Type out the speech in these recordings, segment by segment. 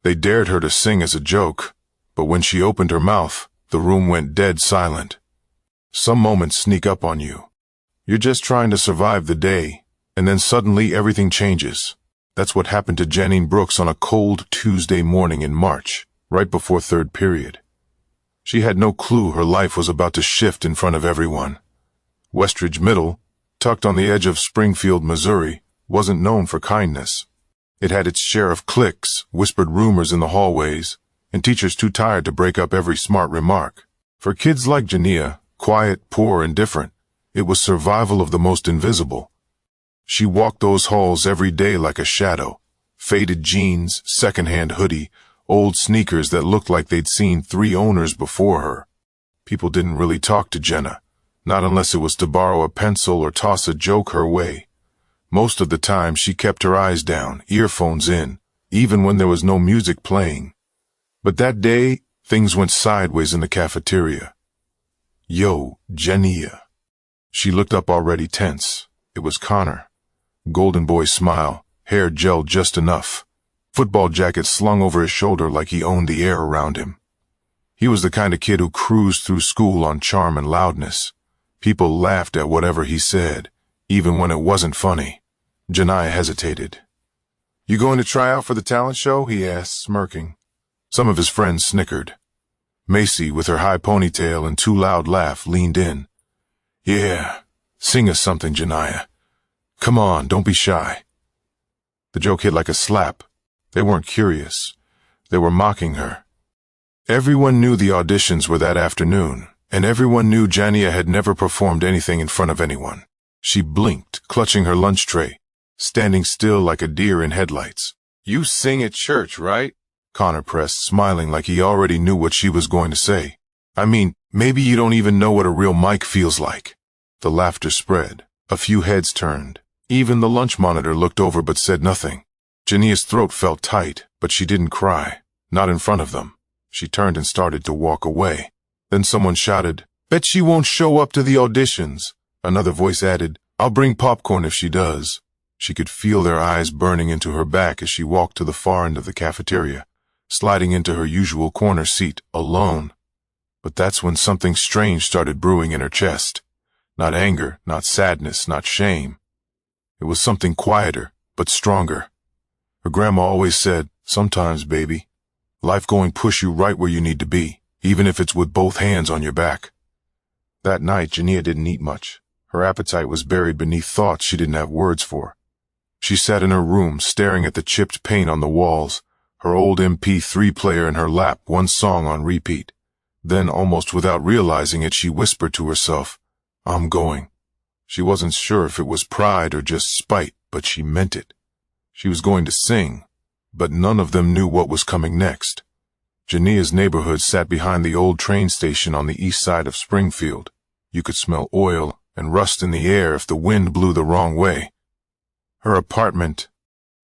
They dared her to sing as a joke, but when she opened her mouth, the room went dead silent. Some moments sneak up on you. You're just trying to survive the day, and then suddenly everything changes. That's what happened to Janine Brooks on a cold Tuesday morning in March, right before third period. She had no clue her life was about to shift in front of everyone. Westridge Middle, tucked on the edge of Springfield, Missouri, wasn't known for kindness. It had its share of cliques, whispered rumors in the hallways, and teachers too tired to break up every smart remark. For kids like Jania, quiet, poor, and different, it was survival of the most invisible. She walked those halls every day like a shadow. Faded jeans, secondhand hoodie, old sneakers that looked like they'd seen 3 owners before her. People didn't really talk to Jenna, not unless it was to borrow a pencil or toss a joke her way. Most of the time she kept her eyes down, earphones in, even when there was no music playing. But that day, things went sideways in the cafeteria. "Yo, Jania." She looked up already tense. It was Connor. Golden boy smile, hair gelled just enough. Football jacket slung over his shoulder like he owned the air around him. He was the kind of kid who cruised through school on charm and loudness. People laughed at whatever he said, even when it wasn't funny. Janiyah hesitated. "You going to try out for the talent show?" he asked, smirking. Some of his friends snickered. Macy, with her high ponytail and too loud laugh, leaned in. "Yeah, sing us something, Janiyah. Come on, don't be shy." The joke hit like a slap. They weren't curious. They were mocking her. Everyone knew the auditions were that afternoon, and everyone knew Janiyah had never performed anything in front of anyone. She blinked, clutching her lunch tray, standing still like a deer in headlights. "You sing at church, right?" Connor pressed, smiling like he already knew what she was going to say. "I mean, maybe you don't even know what a real mic feels like." The laughter spread. A few heads turned. Even the lunch monitor looked over but said nothing. Janiyah's throat felt tight, but she didn't cry. Not in front of them. She turned and started to walk away. Then someone shouted, "Bet she won't show up to the auditions." Another voice added, "I'll bring popcorn if she does." She could feel their eyes burning into her back as she walked to the far end of the cafeteria, sliding into her usual corner seat, alone. But that's when something strange started brewing in her chest. Not anger, not sadness, not shame. It was something quieter, but stronger. Her grandma always said, "Sometimes, baby, life going push you right where you need to be, even if it's with both hands on your back." That night, Janiyah didn't eat much. Her appetite was buried beneath thoughts she didn't have words for. She sat in her room, staring at the chipped paint on the walls, her old MP3 player in her lap, one song on repeat. Then, almost without realizing it, she whispered to herself, "I'm going." She wasn't sure if it was pride or just spite, but she meant it. She was going to sing, but none of them knew what was coming next. Janiyah's neighborhood sat behind the old train station on the east side of Springfield. You could smell oil and rust in the air if the wind blew the wrong way. Her apartment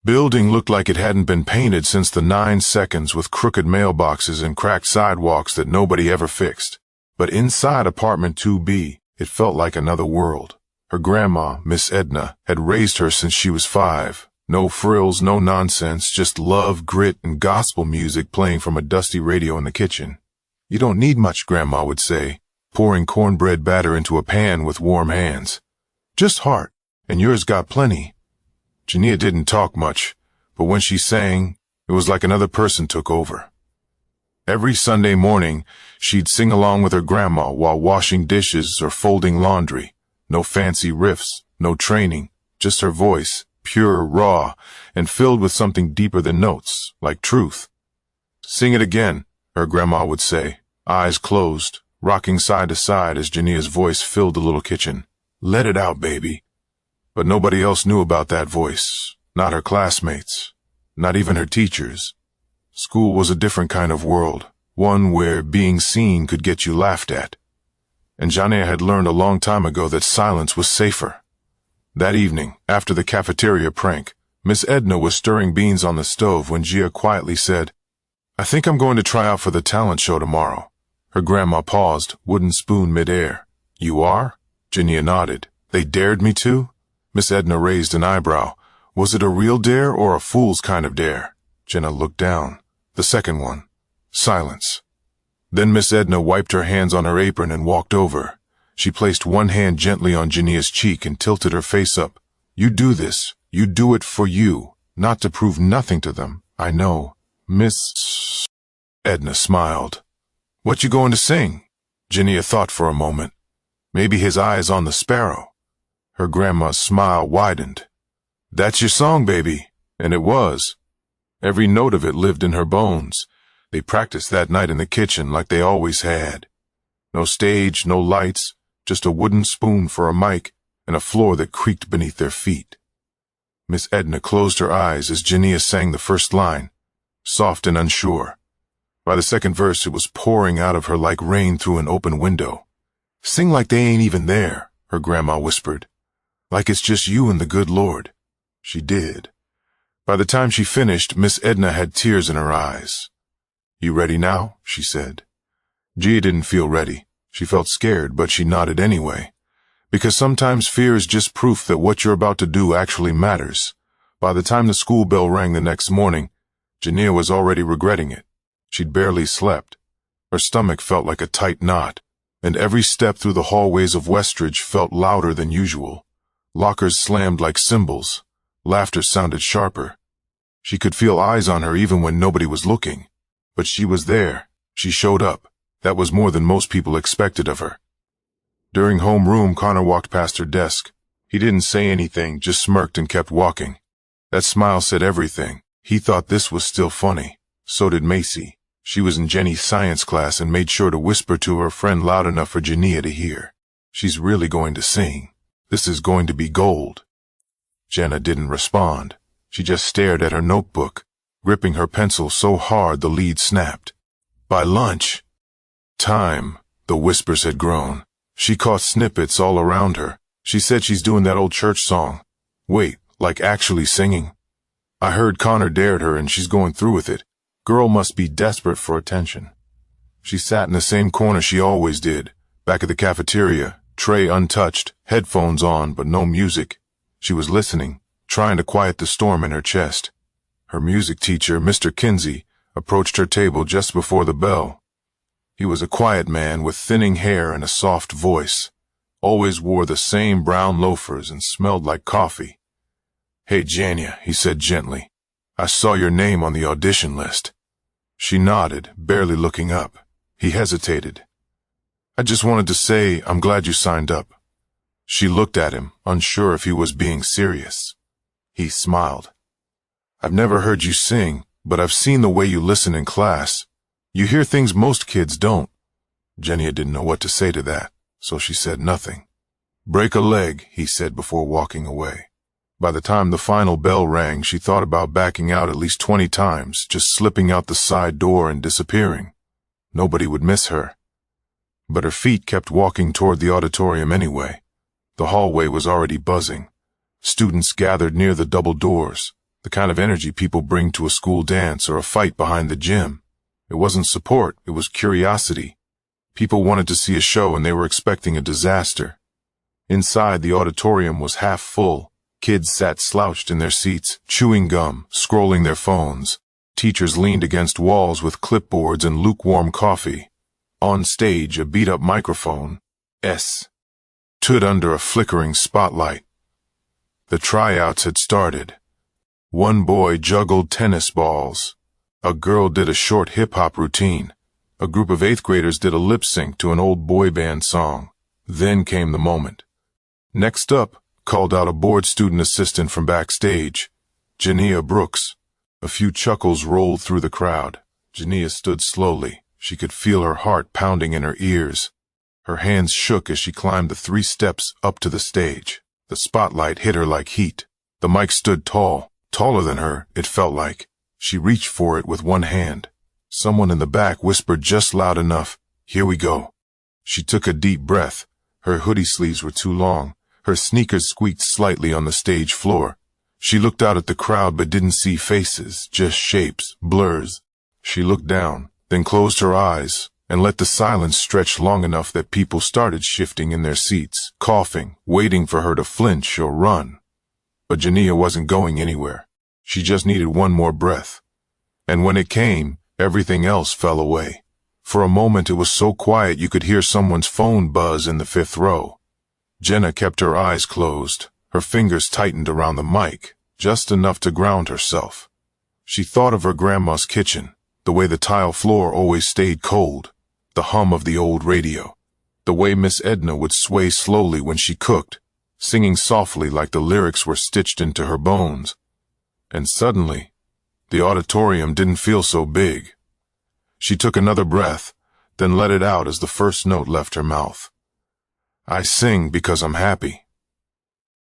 building looked like it hadn't been painted since the 9 seconds, with crooked mailboxes and cracked sidewalks that nobody ever fixed. But inside apartment 2B, it felt like another world. Her grandma, Miss Edna, had raised her since she was 5. No frills, no nonsense, just love, grit, and gospel music playing from a dusty radio in the kitchen. "You don't need much," Grandma would say, pouring cornbread batter into a pan with warm hands. "Just heart, and yours got plenty." Janiyah didn't talk much, but when she sang, it was like another person took over. Every Sunday morning, she'd sing along with her grandma while washing dishes or folding laundry. No fancy riffs, no training, just her voice, pure, raw, and filled with something deeper than notes, like truth. "Sing it again," her grandma would say, eyes closed, rocking side to side as Janiyah's voice filled the little kitchen. "Let it out, baby." But nobody else knew about that voice, not her classmates, not even her teachers. School was a different kind of world, one where being seen could get you laughed at. And Janiyah had learned a long time ago that silence was safer. That evening, after the cafeteria prank, Miss Edna was stirring beans on the stove when Gia quietly said, "I think I'm going to try out for the talent show tomorrow." Her grandma paused, wooden spoon midair. "You are?" Janiyah nodded. "They dared me to?" Miss Edna raised an eyebrow. "Was it a real dare or a fool's kind of dare?" Jenna looked down. The second one. Silence. Then Miss Edna wiped her hands on her apron and walked over. She placed one hand gently on Jania's cheek and tilted her face up. You do this. You do it for you, not to prove nothing to them. I know. Miss Edna smiled. What you going to sing? Jania thought for a moment. Maybe his eye is on the sparrow. Her grandma's smile widened. That's your song, baby. And it was. Every note of it lived in her bones. They practiced that night in the kitchen like they always had. No stage, no lights, just a wooden spoon for a mic and a floor that creaked beneath their feet. Miss Edna closed her eyes as Jania sang the first line, soft and unsure. By the second verse, it was pouring out of her like rain through an open window. Sing like they ain't even there, her grandma whispered. Like it's just you and the good Lord. She did. By the time she finished, Miss Edna had tears in her eyes. You ready now? She said. Gia didn't feel ready. She felt scared, but she nodded anyway. Because sometimes fear is just proof that what you're about to do actually matters. By the time the school bell rang the next morning, Jania was already regretting it. She'd barely slept. Her stomach felt like a tight knot, and every step through the hallways of Westridge felt louder than usual. Lockers slammed like cymbals. Laughter sounded sharper. She could feel eyes on her even when nobody was looking. But she was there. She showed up. That was more than most people expected of her. During homeroom, Connor walked past her desk. He didn't say anything, just smirked and kept walking. That smile said everything. He thought this was still funny. So did Macy. She was in Jenny's science class and made sure to whisper to her friend loud enough for Jania to hear. She's really going to sing. This is going to be gold. Jenna didn't respond. She just stared at her notebook, gripping her pencil so hard the lead snapped. By lunch. Time, the whispers had grown. She caught snippets all around her. She said she's doing that old church song. Wait, like actually singing? I heard Connor dared her and she's going through with it. Girl must be desperate for attention. She sat in the same corner she always did, back at the cafeteria, tray untouched, headphones on, but no music. She was listening, trying to quiet the storm in her chest. Her music teacher, Mr. Kinsey, approached her table just before the bell. He was a quiet man with thinning hair and a soft voice. Always wore the same brown loafers and smelled like coffee. Hey, Jania, he said gently. I saw your name on the audition list. She nodded, barely looking up. He hesitated. I just wanted to say I'm glad you signed up. She looked at him, unsure if he was being serious. He smiled. I've never heard you sing, but I've seen the way you listen in class. You hear things most kids don't. Jania didn't know what to say to that, so she said nothing. Break a leg, he said before walking away. By the time the final bell rang, she thought about backing out at least 20 times, just slipping out the side door and disappearing. Nobody would miss her. But her feet kept walking toward the auditorium anyway. The hallway was already buzzing. Students gathered near the double doors, the kind of energy people bring to a school dance or a fight behind the gym. It wasn't support, it was curiosity. People wanted to see a show and they were expecting a disaster. Inside, the auditorium was half full. Kids sat slouched in their seats, chewing gum, scrolling their phones. Teachers leaned against walls with clipboards and lukewarm coffee. On stage, a beat-up microphone, stood under a flickering spotlight. The tryouts had started. One boy juggled tennis balls. A girl did a short hip-hop routine. A group of 8th graders did a lip-sync to an old boy band song. Then came the moment. Next up, called out a bored student assistant from backstage, Jania Brooks. A few chuckles rolled through the crowd. Jania stood slowly. She could feel her heart pounding in her ears. Her hands shook as she climbed the 3 steps up to the stage. The spotlight hit her like heat. The mic stood tall, taller than her, it felt like. She reached for it with one hand. Someone in the back whispered just loud enough, "Here we go." She took a deep breath. Her hoodie sleeves were too long. Her sneakers squeaked slightly on the stage floor. She looked out at the crowd but didn't see faces, just shapes, blurs. She looked down, then closed her eyes, and let the silence stretch long enough that people started shifting in their seats, coughing, waiting for her to flinch or run. But Jania wasn't going anywhere. She just needed one more breath. And when it came, Everything else fell away. For a moment it was so quiet you could hear someone's phone buzz in the fifth row. Jenna kept her eyes closed, her fingers tightened around the mic, just enough to ground herself. She thought of her grandma's kitchen, the way the tile floor always stayed cold, the hum of the old radio, the way Miss Edna would sway slowly when she cooked, singing softly like the lyrics were stitched into her bones. And suddenly, the auditorium didn't feel so big. She took another breath, then let it out as the first note left her mouth. I sing because I'm happy.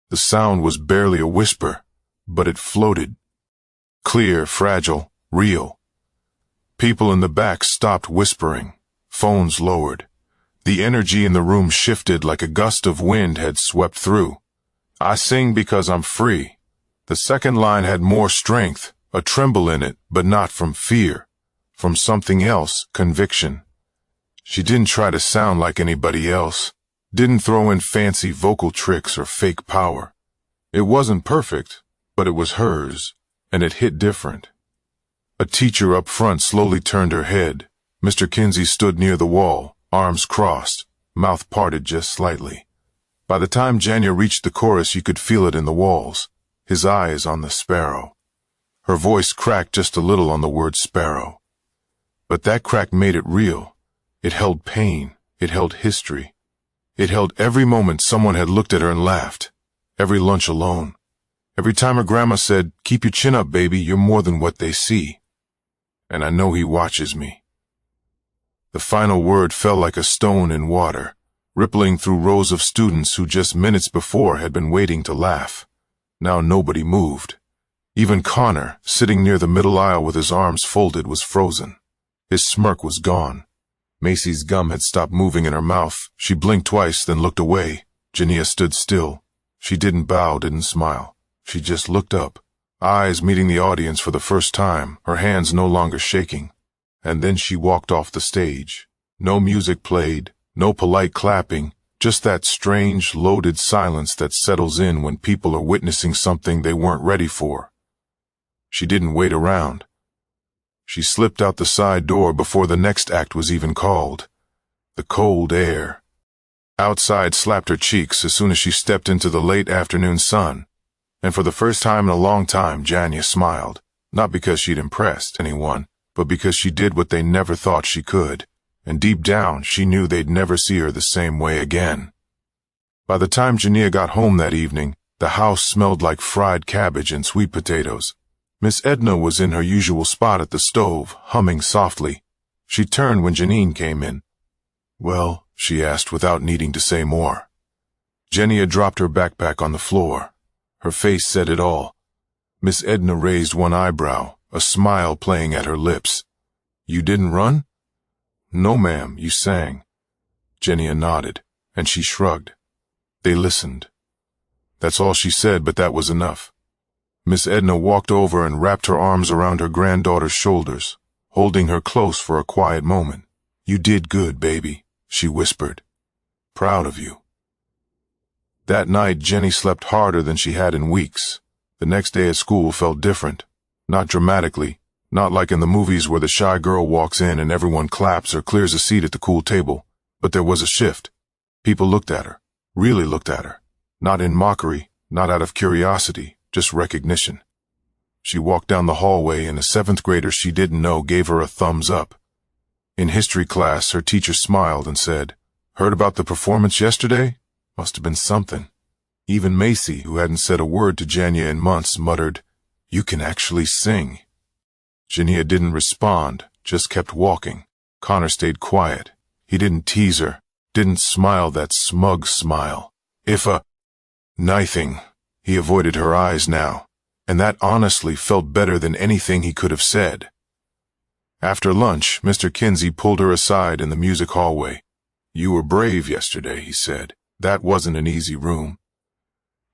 The sound was barely a whisper, but it floated. Clear, fragile, real. People in the back stopped whispering. Phones lowered. The energy in the room shifted like a gust of wind had swept through. I sing because I'm free. The second line had more strength, a tremble in it, but not from fear. From something else, conviction. She didn't try to sound like anybody else. Didn't throw in fancy vocal tricks or fake power. It wasn't perfect, but it was hers, and it hit different. A teacher up front slowly turned her head. Mr. Kinsey stood near the wall, arms crossed, mouth parted just slightly. By the time Janya reached the chorus, you could feel it in the walls, his eyes on the sparrow. Her voice cracked just a little on the word sparrow. But that crack made it real. It held pain. It held history. It held every moment someone had looked at her and laughed. Every lunch alone. Every time her grandma said, "Keep your chin up, baby, you're more than what they see." And I know he watches me. The final word fell like a stone in water, rippling through rows of students who just minutes before had been waiting to laugh. Now nobody moved. Even Connor, sitting near the middle aisle with his arms folded, was frozen. His smirk was gone. Macy's gum had stopped moving in her mouth. She blinked twice, then looked away. Jania stood still. She didn't bow, didn't smile. She just looked up, eyes meeting the audience for the first time, her hands no longer shaking. And then she walked off the stage. No music played, no polite clapping, just that strange, loaded silence that settles in when people are witnessing something they weren't ready for. She didn't wait around. She slipped out the side door before the next act was even called. The cold air outside slapped her cheeks as soon as she stepped into the late afternoon sun. And for the first time in a long time, Janya smiled, not because she'd impressed anyone, but because she did what they never thought she could. And deep down, she knew they'd never see her the same way again. By the time Jania got home that evening, the house smelled like fried cabbage and sweet potatoes. Miss Edna was in her usual spot at the stove, humming softly. She turned when Janine came in. "Well?" she asked without needing to say more. Jania dropped her backpack on the floor. Her face said it all. Miss Edna raised one eyebrow, a smile playing at her lips. "You didn't run?" "No, ma'am, you sang." Jania nodded, and she shrugged. They listened. That's all she said, but that was enough. Miss Edna walked over and wrapped her arms around her granddaughter's shoulders, holding her close for a quiet moment. "You did good, baby," she whispered. "Proud of you." That night, Jenny slept harder than she had in weeks. The next day at school felt different. Not dramatically, not like in the movies where the shy girl walks in and everyone claps or clears a seat at the cool table. But there was a shift. People looked at her, really looked at her. Not in mockery, not out of curiosity, just recognition. She walked down the hallway and a seventh grader she didn't know gave her a thumbs up. In history class, her teacher smiled and said, "Heard about the performance yesterday? Must have been something." Even Macy, who hadn't said a word to Jania in months, muttered, "You can actually sing." Jania didn't respond, just kept walking. Connor stayed quiet. He didn't tease her, didn't smile that smug smile. Nothing. He avoided her eyes now, and that honestly felt better than anything he could have said. After lunch, Mr. Kinsey pulled her aside in the music hallway. "You were brave yesterday," he said. "That wasn't an easy room."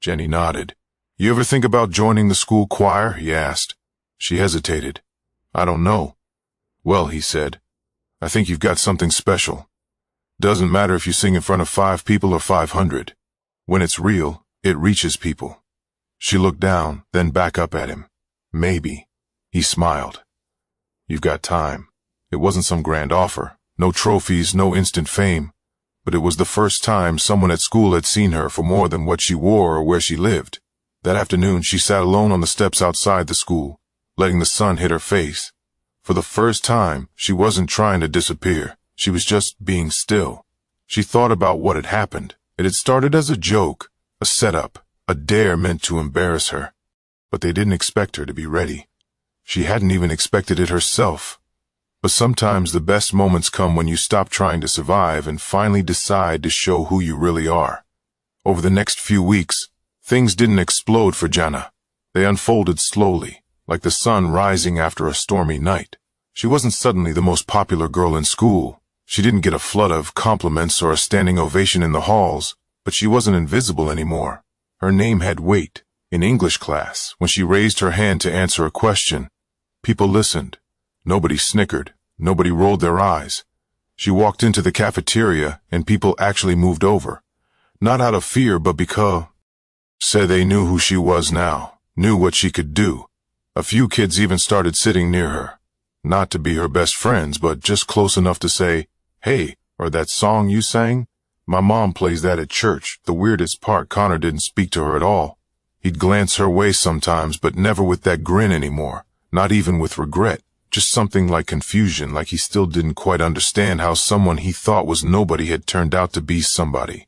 Jenny nodded. "You ever think about joining the school choir?" he asked. She hesitated. "I don't know." "Well," he said, "I think you've got something special. Doesn't matter if you sing in front of 5 people or 500. When it's real, it reaches people." She looked down, then back up at him. "Maybe." He smiled. You've got time. It wasn't some grand offer. No trophies, no instant fame. But it was the first time someone at school had seen her for more than what she wore or where she lived. That afternoon, she sat alone on the steps outside the school, letting the sun hit her face. For the first time, she wasn't trying to disappear. She was just being still. She thought about what had happened. It had started as a joke, a setup, a dare meant to embarrass her. But they didn't expect her to be ready. She hadn't even expected it herself. But sometimes the best moments come when you stop trying to survive and finally decide to show who you really are. Over the next few weeks, things didn't explode for Jana. They unfolded slowly, like the sun rising after a stormy night. She wasn't suddenly the most popular girl in school. She didn't get a flood of compliments or a standing ovation in the halls, but she wasn't invisible anymore. Her name had weight. In English class, when she raised her hand to answer a question, people listened. Nobody snickered. Nobody rolled their eyes. She walked into the cafeteria and people actually moved over. Not out of fear, but because they knew who she was now, knew what she could do. A few kids even started sitting near her. Not to be her best friends, but just close enough to say, "Hey, or that song you sang? My mom plays that at church." The weirdest part, Connor didn't speak to her at all. He'd glance her way sometimes, but never with that grin anymore. Not even with regret. Just something like confusion, like he still didn't quite understand how someone he thought was nobody had turned out to be somebody.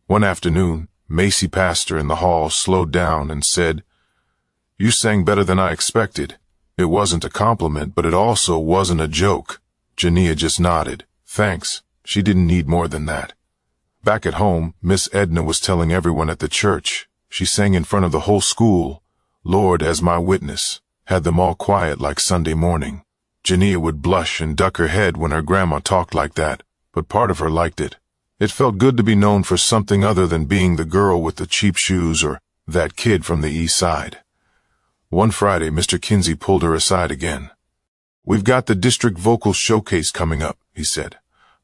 One afternoon, Macy passed her in the hall, slowed down, and said, "You sang better than I expected." It wasn't a compliment, but it also wasn't a joke. Jania just nodded. Thanks. She didn't need more than that. Back at home, Miss Edna was telling everyone at the church. She sang in front of the whole school, "Lord as my witness," had them all quiet like Sunday morning. Jania would blush and duck her head when her grandma talked like that, but part of her liked it. It felt good to be known for something other than being the girl with the cheap shoes or that kid from the east side. One Friday, Mr. Kinsey pulled her aside again. "We've got the district vocal showcase coming up," he said.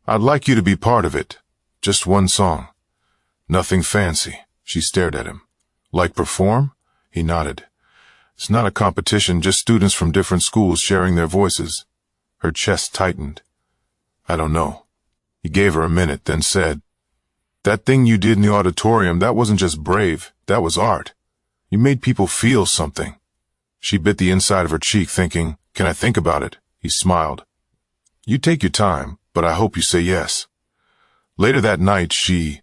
"I'd like you to be part of it. Just one song." "Nothing fancy." She stared at him. "Like perform?" He nodded. "It's not a competition, just students from different schools sharing their voices." Her chest tightened. "I don't know." He gave her a minute, then said, "That thing you did in the auditorium, that wasn't just brave, that was art. You made people feel something." She bit the inside of her cheek, thinking, "Can I think about it?" He smiled. "You take your time, but I hope you say yes." Later that night, she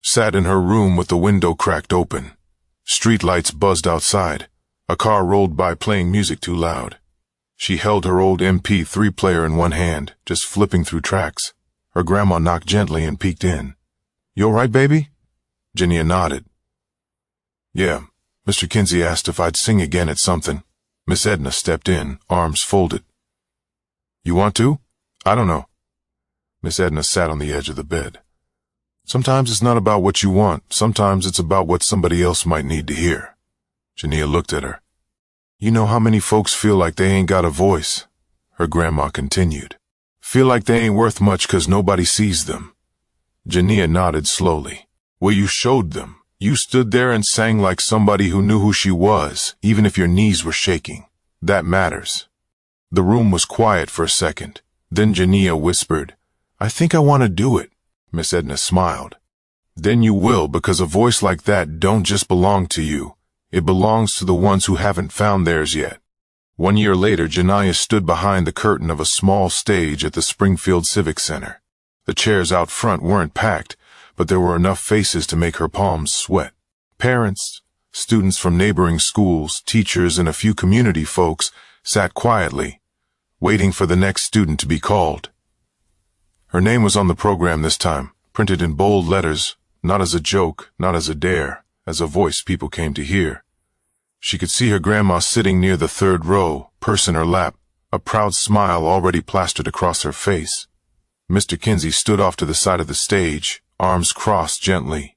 sat in her room with the window cracked open. Street lights buzzed outside. A car rolled by playing music too loud. She held her old MP3 player in one hand, just flipping through tracks. Her grandma knocked gently and peeked in. "You all right, baby?" Jania nodded. "Yeah." Mr. Kinsey asked if I'd sing again at something. Miss Edna stepped in, arms folded. "You want to?" "I don't know." Miss Edna sat on the edge of the bed. "Sometimes it's not about what you want. Sometimes it's about what somebody else might need to hear." Jania looked at her. "You know how many folks feel like they ain't got a voice?" Her grandma continued. "Feel like they ain't worth much 'cause nobody sees them." Jania nodded slowly. "Well, you showed them. You stood there and sang like somebody who knew who she was, even if your knees were shaking. That matters." The room was quiet for a second. Then Jania whispered, "I think I want to do it." Miss Edna smiled. "Then you will, because a voice like that don't just belong to you. It belongs to the ones who haven't found theirs yet." 1 year later, Jania stood behind the curtain of a small stage at the Springfield Civic Center. The chairs out front weren't packed, but there were enough faces to make her palms sweat. Parents, students from neighboring schools, teachers, and a few community folks sat quietly, waiting for the next student to be called. Her name was on the program this time, printed in bold letters, not as a joke, not as a dare, as a voice people came to hear. She could see her grandma sitting near the third row, purse in her lap, a proud smile already plastered across her face. Mr. Kinsey stood off to the side of the stage, arms crossed gently.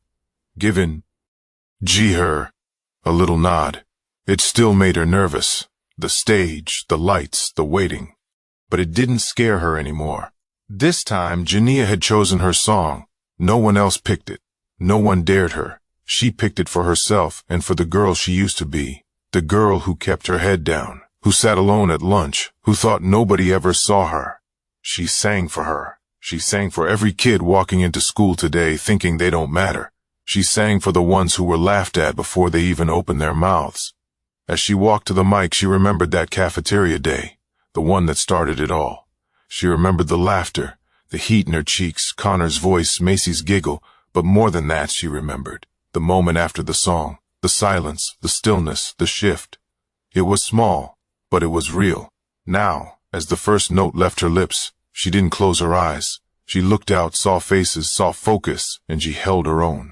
Given her a little nod. It still made her nervous. The stage, the lights, the waiting. But it didn't scare her anymore. This time, Jania had chosen her song. No one else picked it. No one dared her. She picked it for herself and for the girl she used to be. The girl who kept her head down, who sat alone at lunch, who thought nobody ever saw her. She sang for her. She sang for every kid walking into school today thinking they don't matter. She sang for the ones who were laughed at before they even opened their mouths. As she walked to the mic, she remembered that cafeteria day, the one that started it all. She remembered the laughter, the heat in her cheeks, Connor's voice, Macy's giggle, but more than that she remembered the moment after the song, the silence, the stillness, the shift. It was small, but it was real. Now, as the first note left her lips, she didn't close her eyes. She looked out, saw faces, saw focus, and she held her own.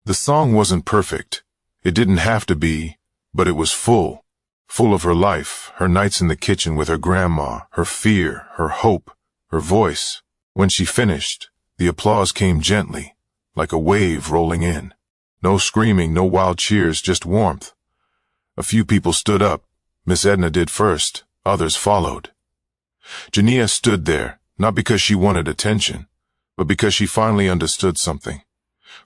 The song wasn't perfect. It didn't have to be, but it was full. Full of her life, her nights in the kitchen with her grandma, her fear, her hope, her voice. When she finished, the applause came gently, like a wave rolling in. No screaming, no wild cheers, just warmth. A few people stood up. Miss Edna did first, others followed. Jania stood there, not because she wanted attention, but because she finally understood something.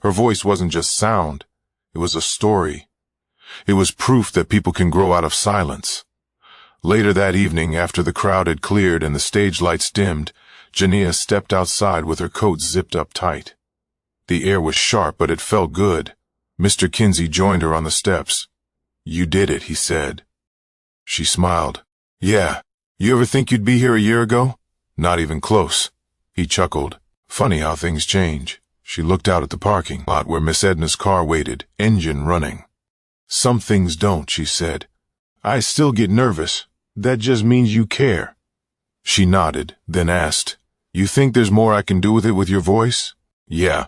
Her voice wasn't just sound, it was a story. It was proof that people can grow out of silence. Later that evening, after the crowd had cleared and the stage lights dimmed, Jania stepped outside with her coat zipped up tight. The air was sharp, but it felt good. Mr. Kinsey joined her on the steps. "You did it," he said. She smiled. "Yeah. You ever think you'd be here a year ago?" "Not even close." He chuckled. "Funny how things change." She looked out at the parking lot where Miss Edna's car waited, engine running. "Some things don't," she said. "I still get nervous. That just means you care." She nodded, then asked, "You think there's more I can do with it with your voice?" "Yeah."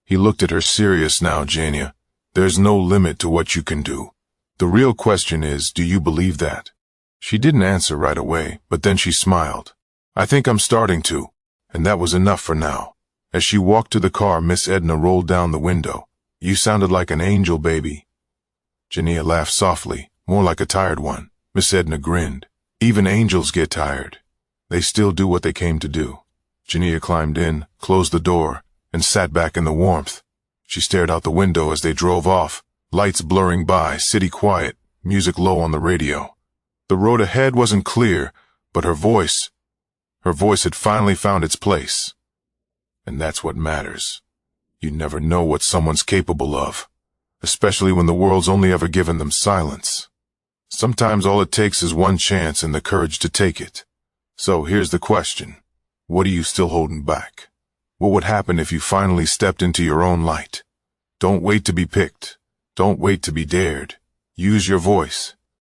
He looked at her serious now, Jania. "There's no limit to what you can do. The real question is, do you believe that?" She didn't answer right away, but then she smiled. "I think I'm starting to," and that was enough for now. As she walked to the car, Miss Edna rolled down the window. "You sounded like an angel, baby." Jania laughed softly, more like a tired one. Miss Edna grinned. "Even angels get tired. They still do what they came to do." Jania climbed in, closed the door, and sat back in the warmth. She stared out the window as they drove off, lights blurring by, city quiet, music low on the radio. The road ahead wasn't clear, but her voice had finally found its place. And that's what matters. You never know what someone's capable of, especially when the world's only ever given them silence. Sometimes all it takes is one chance and the courage to take it. So here's the question. What are you still holding back? What would happen if you finally stepped into your own light? Don't wait to be picked. Don't wait to be dared. Use your voice.